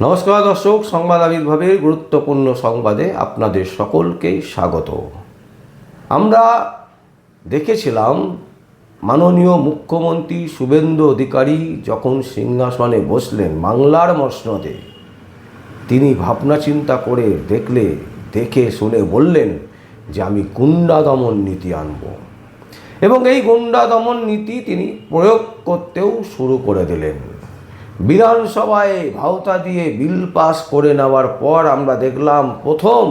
নমস্কার দর্শক, সংবাদ আবির্ভাবের গুরুত্বপূর্ণ সংবাদে আপনাদের সকলকেই স্বাগত। আমরা দেখেছিলাম মাননীয় মুখ্যমন্ত্রী শুভেন্দু অধিকারী যখন সিংহাসনে বসলেন বাংলার মসনদে, তিনি ভাবনা চিন্তা করে দেখে শুনে বললেন যে আমি গুন্ডা দমন নীতি আনব, এবং এই গুন্ডা দমন নীতি তিনি প্রয়োগ করতেও শুরু করে দিলেন। বিধানসভায় ভাওতা দিয়ে বিল পাস করে নেওয়ার পর আমরা দেখলাম প্রথম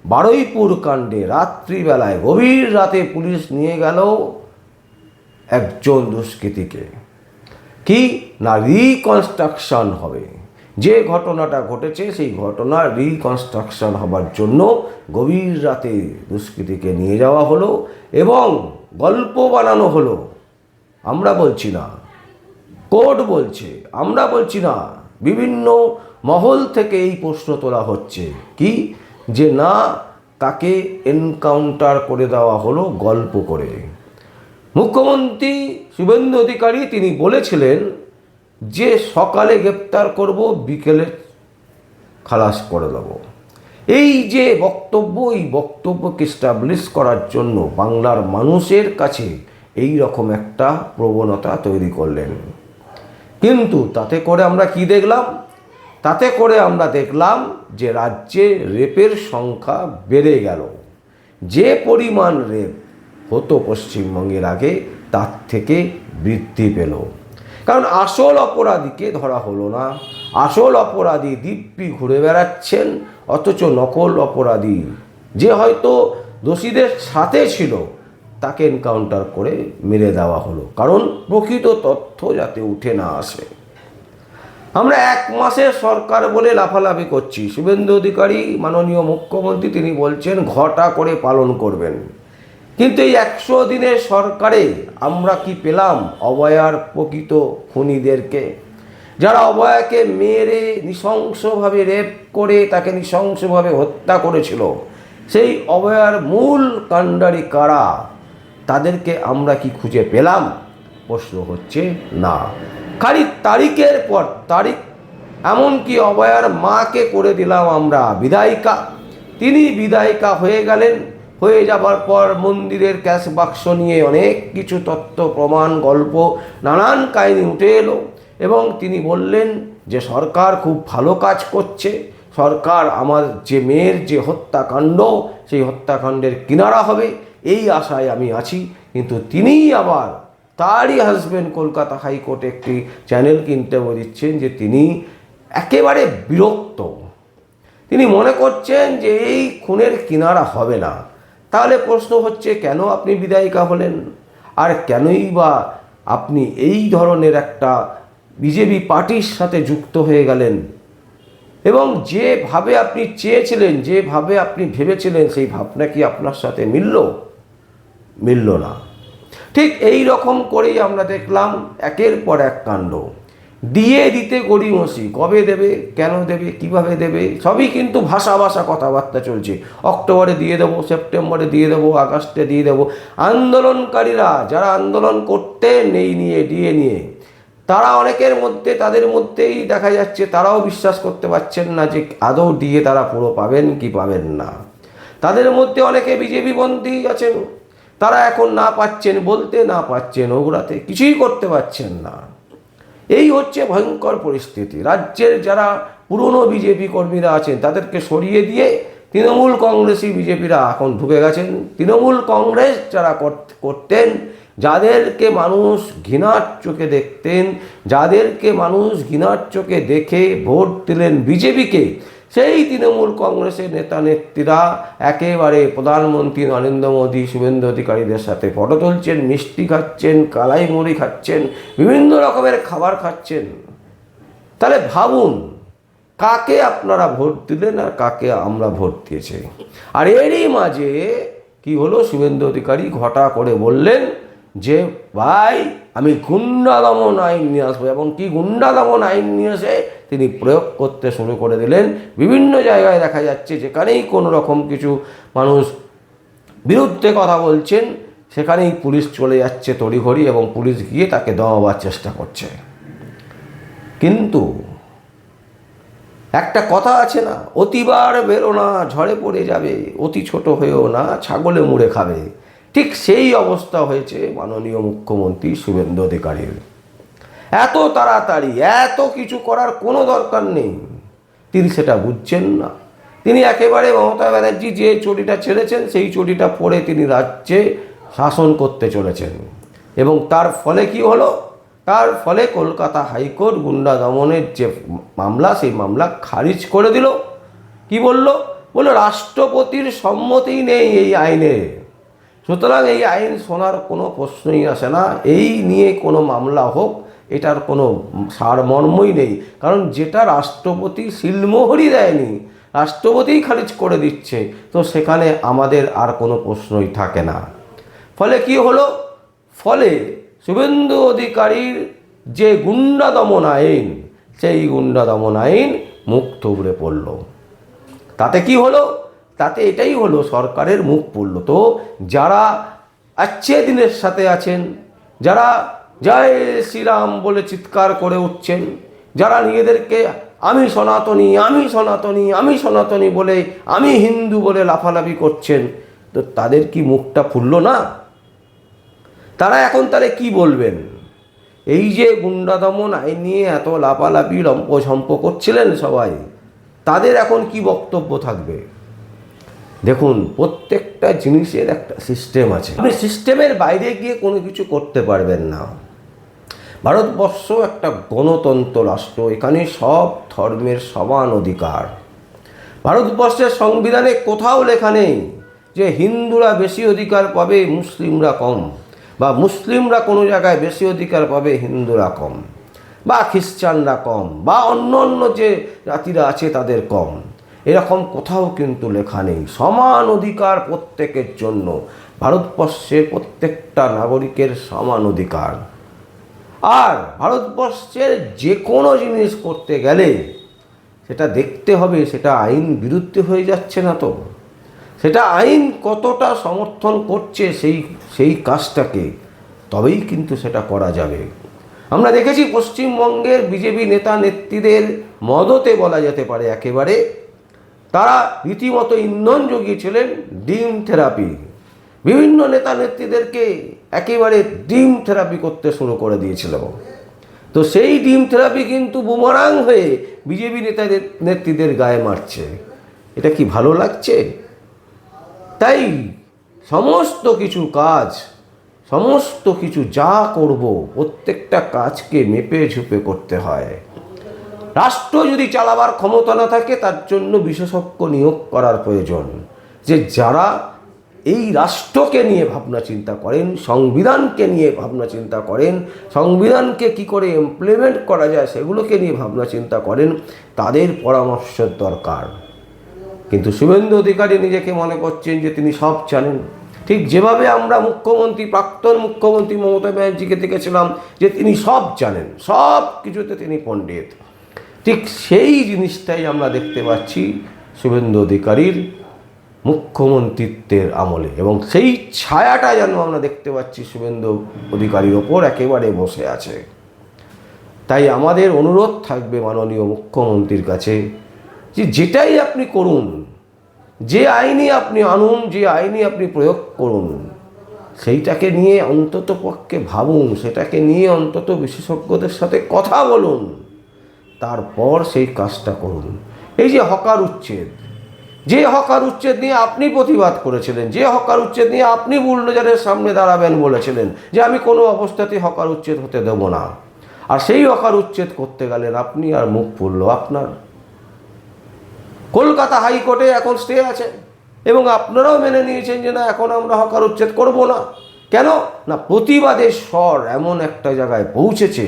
বারুইপুর কাণ্ডে রাত্রিবেলায় গভীর রাতে পুলিশ নিয়ে গেল একজন দুষ্কৃতীকে। কি না, রিকনস্ট্রাকশন হবে। যে ঘটনাটা ঘটেছে সেই ঘটনা রিকনস্ট্রাকশন হবার জন্য গভীর রাতে দুষ্কৃতীকে নিয়ে যাওয়া হলো এবং গল্প বানানো হলো। আমরা বলছি না, কোর্ট বলছে, আমরা বলছি না, বিভিন্ন মহল থেকে এই প্রশ্ন তোলা হচ্ছে কি যে না, তাকে এনকাউন্টার করে দেওয়া হলো গল্প করে। মুখ্যমন্ত্রী শুভেন্দু অধিকারী তিনি বলেছিলেন যে সকালে গ্রেপ্তার করব, বিকেলে খালাস করে দেব। এই যে বক্তব্য, এই বক্তব্যকে স্টাবলিশ করার জন্য বাংলার মানুষের কাছে এই রকম একটা প্রবণতা তৈরি করলেন। কিন্তু তাতে করে আমরা কি দেখলাম? তাতে করে আমরা দেখলাম যে রাজ্যে রেপের সংখ্যা বেড়ে গেল। যে পরিমাণ রেপ হতো পশ্চিমবঙ্গের আগে, তার থেকে বৃদ্ধি পেল। কারণ আসল অপরাধীকে ধরা হলো না। আসল অপরাধী দিব্যি ঘুরে বেড়াচ্ছেন, অথচ নকল অপরাধী যে হয়তো দোষীদের সাথে ছিল তাকে এনকাউন্টার করে মেরে দেওয়া হলো, কারণ প্রকৃত তথ্য যাতে উঠে না আসে। আমরা এক মাসের সরকার বলে লাফালাফি করছি। শুভেন্দু অধিকারী মাননীয় মুখ্যমন্ত্রী তিনি বলছেন ঘটা করে পালন করবেন, কিন্তু এই 100 দিনের সরকারে আমরা কি পেলাম? অভয়ার প্রকৃত খুনিদেরকে, যারা অভয়াকে মেরে নৃশংসভাবে রেপ করে তাকে নৃশংসভাবে হত্যা করেছিল, সেই অভয়ার মূল কাণ্ডারি কারা, তাদেরকে আমরা কি খুঁজে পেলাম? প্রশ্ন হচ্ছে না। খালি তারিখের পর তারিখ, এমনকি অভয়ার মাকে করে দিলাম আমরা বিধায়িকা। তিনি বিধায়িকা হয়ে গেলেন। হয়ে যাবার পর মন্দিরের ক্যাশ বাক্স নিয়ে অনেক কিছু তথ্য প্রমাণ গল্প নানান কাহিনী উঠে এলো, এবং তিনি বললেন যে সরকার খুব ভালো কাজ করছে, সরকার আমার যে মেয়ের যে হত্যাকাণ্ড, সেই হত্যাকাণ্ডের কিনারা হবে এই আশায় আমি আছি। কিন্তু তিনিই আবার তারই হাজব্যান্ড কলকাতা হাইকোর্টে একটি চ্যানেল কিনতে দিচ্ছেন যে তিনি একেবারে বিরক্ত। তিনি মনে করছেন যে এই খুনের কিনারা হবে না। তাহলে প্রশ্ন হচ্ছে, কেন আপনি বিধায়িকা হলেন? আর কেনই বা আপনি এই ধরনের একটা বিজেপি পার্টির সাথে যুক্ত হয়ে গেলেন? এবং যেভাবে আপনি চেয়েছিলেন, যেভাবে আপনি ভেবেছিলেন, সেই ভাবনা কি আপনার সাথে মিলল না। ঠিক এই রকম করেই আমরা দেখলাম একের পর এক কাণ্ড। দিতে গড়িমসি, কবে দেবে, কেন দেবে, কিভাবে দেবে, সবই কিন্তু ভাষা কথাবার্তা চলছে। অক্টোবরে দিয়ে দেবো, সেপ্টেম্বরে দিয়ে দেবো, আগস্টে দিয়ে দেবো। আন্দোলনকারীরা যারা আন্দোলন করতেন এই নিয়ে ডিএ নিয়ে, তারা অনেকের মধ্যে, তাদের মধ্যেই দেখা যাচ্ছে তারাও বিশ্বাস করতে পারছেন না যে আদৌ ডিএ তারা পুরো পাবেন কি পাবেন না। তাদের মধ্যে অনেকে বিজেপি বন্দী আছেন, তারা এখন না পাচ্ছেন বলতে, না পাচ্ছেন ওগুলাতে, কিছুই করতে পারছেন না। এই হচ্ছে ভয়ঙ্কর পরিস্থিতি। রাজ্যের যারা পুরনো বিজেপি কর্মীরা আছেন তাদেরকে সরিয়ে দিয়ে তৃণমূল কংগ্রেসি বিজেপিরা এখন ঢুকে গেছেন। তৃণমূল কংগ্রেস যারা করতেন, যাদেরকে মানুষ ঘৃণার চোখে দেখতেন, যাদেরকে মানুষ ঘৃণার চোখে দেখে ভোট দিলেন বিজেপিকে, সেই তৃণমূল কংগ্রেসের নেতা নেত্রীরা একেবারে প্রধানমন্ত্রী নরেন্দ্র মোদী, শুভেন্দু অধিকারীদের সাথে ফটো তুলছেন, মিষ্টি খাচ্ছেন, কালাই মুড়ি খাচ্ছেন, বিভিন্ন রকমের খাবার খাচ্ছেন। তাহলে ভাবুন কাকে আপনারা ভোট দিলেন আর কাকে আমরা ভোট দিয়েছি। আর এরই মাঝে কি হলো, শুভেন্দু অধিকারী ঘটা করে বললেন যে ভাই আমি গুন্ডা দমন আইন নিয়ে আসবো, এবং কি গুন্ডা দমন আইন নিয়ে এসে তিনি প্রয়োগ করতে শুরু করে দিলেন। বিভিন্ন জায়গায় দেখা যাচ্ছে যেখানেই কোনো রকম কিছু মানুষ বিরুদ্ধে কথা বলছেন সেখানেই পুলিশ চলে যাচ্ছে তড়িঘড়ি, এবং পুলিশ গিয়ে তাকে দমাবার চেষ্টা করছে। কিন্তু একটা কথা আছে না, অতিবার বেরো না ঝড়ে পড়ে যাবে, অতি ছোট হয়েও না ছাগলে মুড়ে খাবে। ঠিক সেই অবস্থা হয়েছে মাননীয় মুখ্যমন্ত্রী শুভেন্দু অধিকারীর। এত তাড়াতাড়ি এত কিছু করার কোনো দরকার নেই, তিনি সেটা বুঝছেন না। তিনি একেবারে মমতা ব্যানার্জি যে চটিটা ছেড়েছেন সেই চটিটা পরে তিনি রাজ্যে শাসন করতে চলেছেন। এবং তার ফলে কি হলো? তার ফলে কলকাতা হাইকোর্ট গুন্ডা দমনের যে মামলা, সেই মামলা খারিজ করে দিল। কি বলল? রাষ্ট্রপতির সম্মতি নেই এই আইনে, সুতরাং এই আইন শোনার কোনো প্রশ্নই আসে না, এই নিয়ে কোনো মামলা হোক এটার কোনো সারমর্মই নেই। কারণ যেটা রাষ্ট্রপতি সিলমোহরই দেয়নি, রাষ্ট্রপতিই খারিজ করে দিচ্ছে, তো সেখানে আমাদের আর কোনো প্রশ্নই থাকে না। ফলে কি হলো? ফলে শুভেন্দু অধিকারীর যে গুন্ডা দমন আইন, সেই গুন্ডা দমন আইন মুখ থুবড়ে পড়ল। তাতে কি হলো? তাতে এটাই হলো, সরকারের মুখ পড়ল। তো যারা আচ্ছে দিনের সাথে আছেন, যারা জয় শ্রীরাম বলে চিৎকার করে উঠছেন, যারা নিজেদেরকে আমি সনাতনী আমি সনাতনী আমি সনাতনী বলে আমি হিন্দু বলে লাফালাফি করছেন, তো তাদের কি মুখটা ফুললো না? তারা এখন তাহলে কি বলবেন? এই যে গুন্ডা দমন আইন নিয়ে এত লাফালাফি লম্পঝম্প করছিলেন সবাই, তাদের এখন কি বক্তব্য থাকবে? দেখুন, প্রত্যেকটা জিনিসের একটা সিস্টেম আছে, আপনি সিস্টেমের বাইরে গিয়ে কোনো কিছু করতে পারবেন না। ভারতবর্ষ একটা গণতন্ত্র রাষ্ট্র, এখানে সব ধর্মের সমান অধিকার। ভারতবর্ষের সংবিধানে কোথাও লেখা নেই যে হিন্দুরা বেশি অধিকার পাবে মুসলিমরা কম, বা মুসলিমরা কোনো জায়গায় বেশি অধিকার পাবে হিন্দুরা কম, বা খ্রিস্টানরা কম, বা অন্য অন্য যে জাতিরা আছে তাদের কম। এরকম কোথাও কিন্তু লেখা নেই। সমান অধিকার প্রত্যেকের জন্য, ভারতবর্ষের প্রত্যেকটা নাগরিকের সমান অধিকার। আর ভারতবর্ষের যে কোনো জিনিস করতে গেলে সেটা দেখতে হবে সেটা আইন বিরুদ্ধে হয়ে যাচ্ছে না তো, সেটা আইন কতটা সমর্থন করছে সেই কাজটাকে, তবেই কিন্তু সেটা করা যাবে। আমরা দেখেছি পশ্চিমবঙ্গের বিজেপি নেতা নেত্রীদের মদতে বলা যেতে পারে একেবারে, তারা রীতিমতো ইন্ধন জুগিয়েছিলেন ডিম থেরাপি। বিভিন্ন নেতা নেত্রীদেরকে একেবারে ডিম থেরাপি করতে শুরু করে দিয়েছিল। তো সেই ডিম থেরাপি কিন্তু বুমারাং হয়ে বিজেপি নেতাদের নেত্রীদের গায়ে মারছে। এটা কি ভালো লাগছে? তাই সমস্ত কিছু কাজ, সমস্ত কিছু যা করব, প্রত্যেকটা কাজকে মেপে ঝুপে করতে হয়। রাষ্ট্র যদি চালাবার ক্ষমতা না থাকে, তার জন্য বিশেষজ্ঞ নিয়োগ করার প্রয়োজন, যে যারা এই রাষ্ট্রকে নিয়ে ভাবনা চিন্তা করেন, সংবিধানকে নিয়ে ভাবনা চিন্তা করেন, সংবিধানকে কি করে ইমপ্লিমেন্ট করা যায় সেগুলোকে নিয়ে ভাবনা চিন্তা করেন, তাদের পরামর্শের দরকার। কিন্তু শুভেন্দু অধিকারী নিজেকে মনে করছেন যে তিনি সব জানেন। ঠিক যেভাবে আমরা প্রাক্তন মুখ্যমন্ত্রী মমতা ব্যানার্জিকে দেখেছিলাম যে তিনি সব জানেন, সব কিছুতে তিনি পণ্ডিত, ঠিক সেই জিনিসটাই আমরা দেখতে পাচ্ছি শুভেন্দু অধিকারীর মুখ্যমন্ত্রিত্বের আমলে। এবং সেই ছায়াটা যেন আমরা দেখতে পাচ্ছি শুভেন্দু অধিকারীর ওপর একেবারে বসে আছে। তাই আমাদের অনুরোধ থাকবে মাননীয় মুখ্যমন্ত্রীর কাছে, যে যেটাই আপনি করুন, যে আইনই আপনি আনুন, যে আইনই আপনি প্রয়োগ করুন, সেইটাকে নিয়ে অন্তত পক্ষে ভাবুন, সেটাকে নিয়ে অন্তত বিশেষজ্ঞদের সাথে কথা বলুন, তারপর সেই কাজটা করুন। এই যে হকার উচ্ছেদ, যে হকার উচ্ছেদ নিয়ে আপনি প্রতিবাদ করেছিলেন, যে হকার উচ্ছেদ নিয়ে আপনি বুলডোজারের সামনে দাঁড়াবেন বলেছিলেন যে আমি কোনো অবস্থাতেই হকার উচ্ছেদ হতে দেব না, আর সেই হকার উচ্ছেদ করতে গেলেন আপনি, আর মুখ পুরল আপনার। কলকাতা হাইকোর্টে এখন স্টে আছে এবং আপনারাও মেনে নিয়েছেন যে না, এখন আমরা হকার উচ্ছেদ করব না। কেন না? প্রতিবাদের স্বর এমন একটা জায়গায় পৌঁছেছে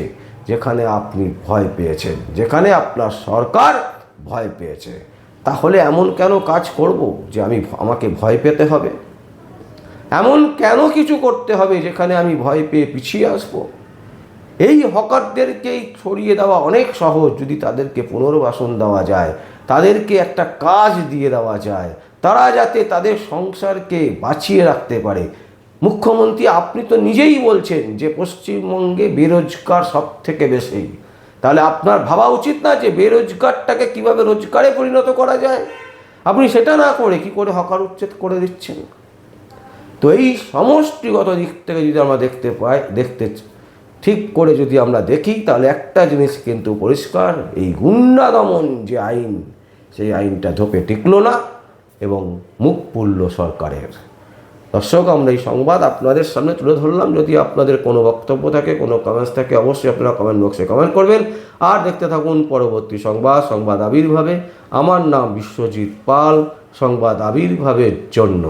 যেখানে আপনি ভয় পেয়েছেন, যেখানে আপনার সরকার ভয় পেয়েছে। তাহলে এমন কেন কাজ করব যে আমাকে ভয় পেতে হবে? এমন কেন কিছু করতে হবে যেখানে আমি ভয় পেয়ে পিছিয়ে আসব? এই হকারদেরকেই ছড়িয়ে দেওয়া অনেক সহজ, যদি তাদেরকে পুনর্বাসন দেওয়া যায়, তাদেরকে একটা কাজ দিয়ে দেওয়া যায়, তারা যাতে তাদের সংসারকে বাঁচিয়ে রাখতে পারে। মুখ্যমন্ত্রী আপনি তো নিজেই বলছেন যে পশ্চিমবঙ্গে বেরোজগার সব থেকে বেশি, তাহলে আপনার ভাবা উচিত না যে বেরোজগারটাকে কিভাবে রোজগারে পরিণত করা যায়? আপনি সেটা না করে কি করে হকার উচ্ছেদ করে দিচ্ছেন। তো এই সমষ্টিগত দিক থেকে যদি আমরা দেখতে ঠিক করে যদি আমরা দেখি, তাহলে একটা জিনিস কিন্তু পরিষ্কার, এই গুন্ডা দমন যে আইন, সেই আইনটা ধোপে টিকলো না এবং মুখ পুড়ল সরকারের। দর্শক, আমরা এই সংবাদ আপনাদের সামনে তুলে ধরলাম। যদি আপনাদের কোনো বক্তব্য থাকে, কোনো কমেন্টস থাকে, অবশ্যই আপনারা কমেন্ট বক্সে কমেন্ট করবেন। আর দেখতে থাকুন পরবর্তী সংবাদ আবির্ভাবে। আমার নাম বিশ্বজিৎ পাল, সংবাদ আবির্ভাবের জন্য।